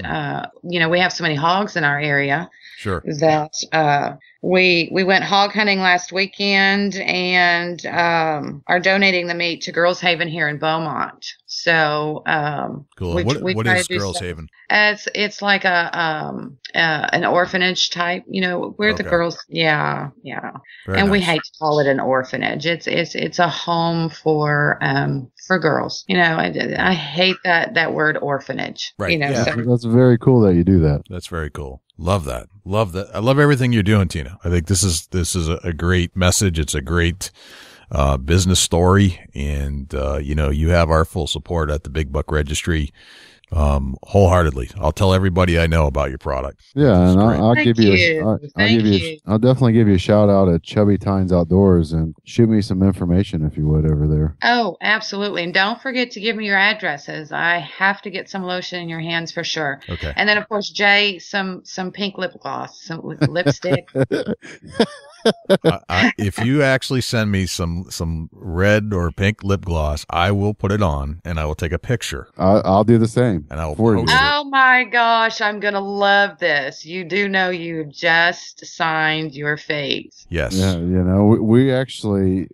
we have so many hogs in our area. Sure. that we went hog hunting last weekend and are donating the meat to Girls Haven here in Beaumont. So cool. What is Girls Haven? It's like an orphanage type, where the girls, yeah. Very and we nice. hate to call it an orphanage. It's a home for girls. I hate that word orphanage. Right. Yeah. So That's very cool that you do that. That's very cool. Love that. I love everything you're doing, Tina. I think this is a great message. It's a great business story, and you have our full support at the Big Buck Registry. Wholeheartedly. I'll tell everybody I know about your product. Yeah, and I'll Thank give you you. I'll definitely give you a shout out at Chubby Tines Outdoors and shoot me some information if you would over there. Oh, absolutely. And don't forget to give me your addresses. I have to get some lotion in your hands for sure. Okay. And then of course, Jay, some pink lip gloss, some lipstick. If you actually send me some red or pink lip gloss, I will put it on and I will take a picture. I'll do the same. And I will for you. post it. Oh my gosh, I'm going to love this. You do know you just signed your face. Yes. Yeah,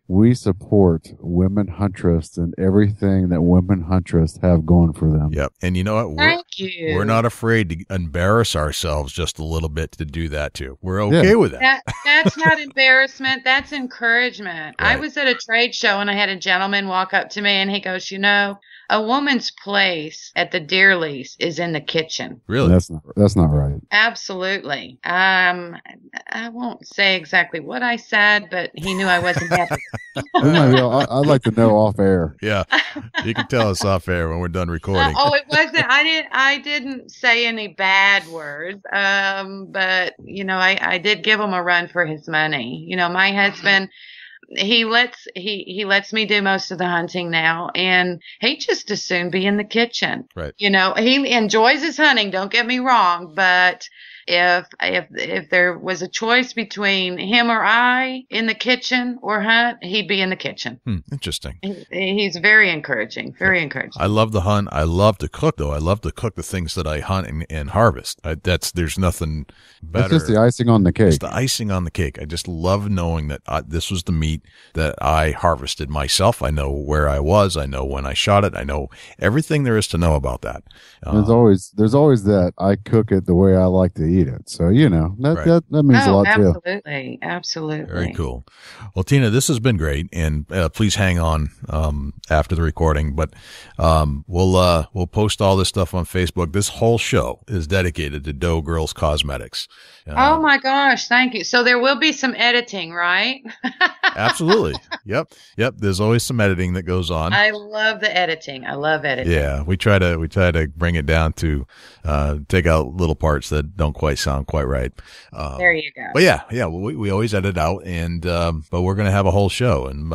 we support Women Huntress and everything that Women Huntress have going for them. Yep. And you know what? Thank you. We're not afraid to embarrass ourselves just a little bit to do that too. We're okay with that. That's not embarrassment. That's encouragement. Right. I was at a trade show and I had a gentleman walk up to me and he goes, a woman's place at the deer lease is in the kitchen. Really? That's not right. Absolutely. I won't say exactly what I said, but he knew I wasn't happy. I'd like to know off air. Yeah. You can tell us off air when we're done recording. It wasn't. I didn't say any bad words. But I did give him a run for his money. My husband, he lets me do most of the hunting now, and he just as soon be in the kitchen. Right. He enjoys his hunting. Don't get me wrong, but if there was a choice between him or I in the kitchen or hunt, he'd be in the kitchen. Interesting. He's very encouraging. Very encouraging. I love the hunt. I love to cook, though. I love to cook the things that I hunt and harvest. There's nothing better. It's just the icing on the cake. It's the icing on the cake. I just love knowing that this was the meat that I harvested myself. I know where I was. I know when I shot it. I know everything there is to know about that. There's always that I cook it the way I like to eat it. So, that means a lot too. Absolutely. Very cool. Well, Tina, this has been great. And please hang on after the recording. But we'll post all this stuff on Facebook. This whole show is dedicated to Doe Girls Cosmetics. Oh my gosh, thank you. So there will be some editing, right? Absolutely. Yep. There's always some editing that goes on. I love the editing. I love editing. Yeah, we try to bring it down to take out little parts that don't quite sound quite right. There you go. But yeah, we always edit out, and but we're gonna have a whole show, and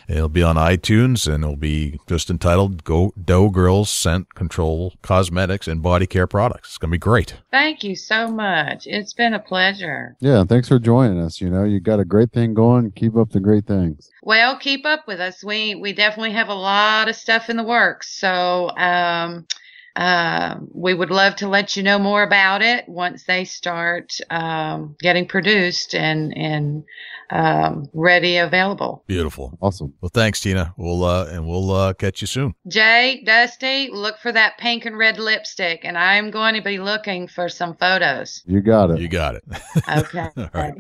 it'll be on iTunes, and it'll be just entitled Doe Girls Scent Control Cosmetics and Body Care Products. It's going to be great. Thank you so much. It's been a pleasure. Yeah, thanks for joining us. You got a great thing going. Keep up the great things. Well, keep up with us. We definitely have a lot of stuff in the works. So we would love to let you know more about it once they start getting produced and ready, available. Beautiful. Awesome. Well, thanks, Tina. We'll catch you soon. Jay, Dusty, look for that pink and red lipstick, and I'm going to be looking for some photos. You got it. You got it. Okay. All right.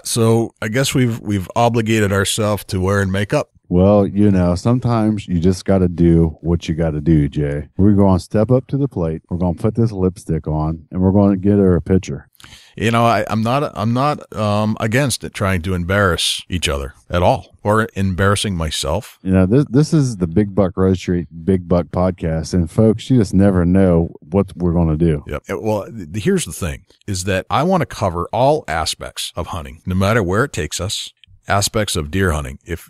So I guess we've obligated ourselves to wearing makeup. Well, sometimes you just got to do what you got to do, Jay. We're going to step up to the plate. We're going to put this lipstick on, and we're going to get her a picture. I'm not against it trying to embarrass each other at all, or embarrassing myself. This is the Big Buck Registry, Big Buck podcast, and folks, you just never know what we're going to do. Yep. Well, here's the thing: is that I want to cover all aspects of hunting, no matter where it takes us. Aspects of deer hunting. If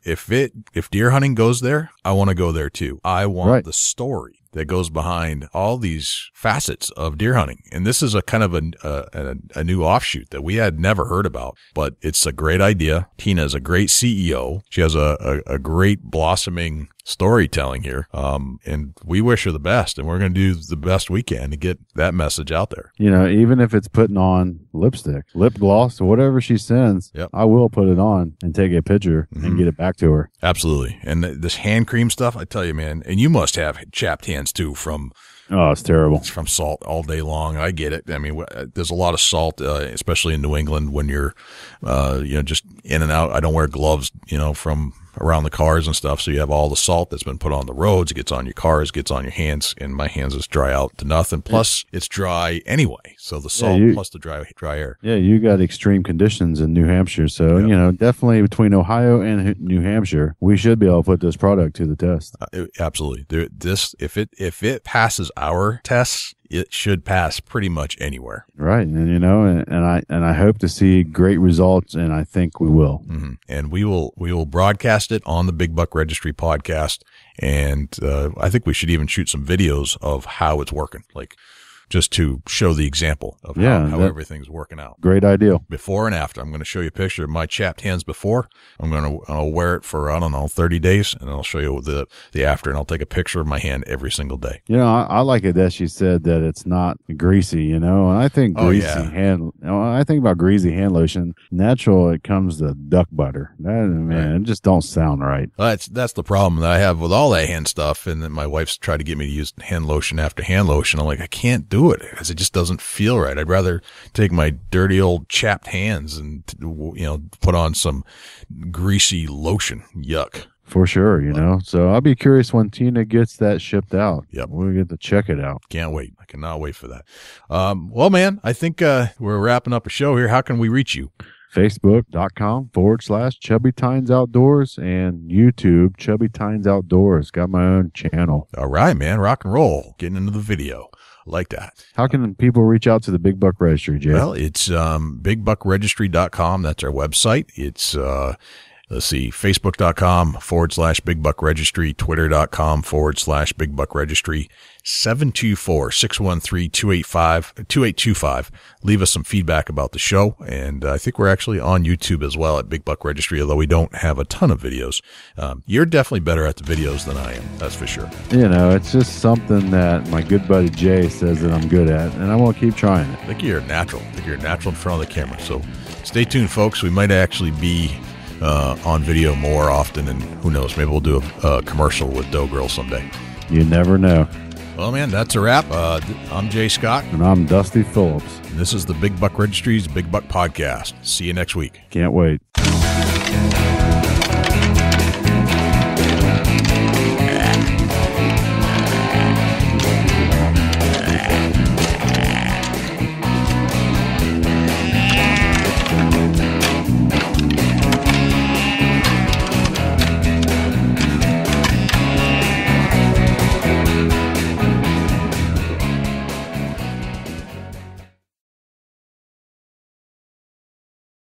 deer hunting goes there, I want to go there too. I want the story that goes behind all these facets of deer hunting. And this is a kind of a new offshoot that we had never heard about, but it's a great idea. Tina is a great CEO. She has a great blossoming storytelling here. And we wish her the best, and we're going to do the best we can to get that message out there. You know, even if it's putting on lipstick, lip gloss, or whatever she sends, Yep. I will put it on and take a picture and get it back to her. Absolutely. And this hand cream stuff, I tell you, man, and you must have chapped hands too from Oh, it's terrible. from salt all day long. I get it. I mean, there's a lot of salt, especially in New England when you're, just in and out. I don't wear gloves, from around the cars and stuff. So you have all the salt that's been put on the roads. It gets on your cars, gets on your hands, and my hands just dry out to nothing. Plus, it's dry anyway. So the salt plus the dry air. Yeah, you got extreme conditions in New Hampshire. So, definitely between Ohio and New Hampshire, we should be able to put this product to the test. Absolutely. If it passes our tests, it should pass pretty much anywhere. Right. And, and I hope to see great results, and I think we will. Mm-hmm. And we will broadcast it on the Big Buck Registry podcast. And I think we should even shoot some videos of how it's working, like just to show the example of how everything's working out. Great idea. Before and after. I'm going to show you a picture of my chapped hands before. I'll wear it for, 30 days, and I'll show you the after, and I'll take a picture of my hand every single day. I like it that she said that it's not greasy, and I think I think about greasy hand lotion. Natural, it comes to duck butter. It just don't sound right. Well, that's the problem that I have with all that hand stuff. And then my wife's tried to get me to use hand lotion after hand lotion. I'm like, I can't do it because it just doesn't feel right. I'd rather take my dirty old chapped hands and, put on some greasy lotion. Yuck. For sure, So I'll be curious when Tina gets that shipped out. Yep. We'll get to check it out. Can't wait. I cannot wait for that. Well, man, I think we're wrapping up a show here. How can we reach you? Facebook.com/Chubby Tines Outdoors and YouTube, Chubby Tines Outdoors. Got my own channel. All right, man. Rock and roll. Getting into the video. Like that. How can people reach out to the Big Buck Registry, Jay? Well, it's bigbuckregistry.com. That's our website. It's Facebook.com/Big Buck Registry, Twitter.com/Big Buck Registry, 724-613-2825. Leave us some feedback about the show. And I think we're actually on YouTube as well at Big Buck Registry, although we don't have a ton of videos. You're definitely better at the videos than I am. That's for sure. It's just something that my good buddy Jay says that I'm good at, and I want to keep trying it. I think you're natural. I think you're natural in front of the camera. So stay tuned, folks. We might actually be on video more often, and who knows, maybe we'll do a commercial with Doe Girl someday. You never know. Well, man, that's a wrap. I'm Jay Scott. And I'm Dusty Phillips. And this is the Big Buck Registry's Big Buck Podcast. See you next week. Can't wait.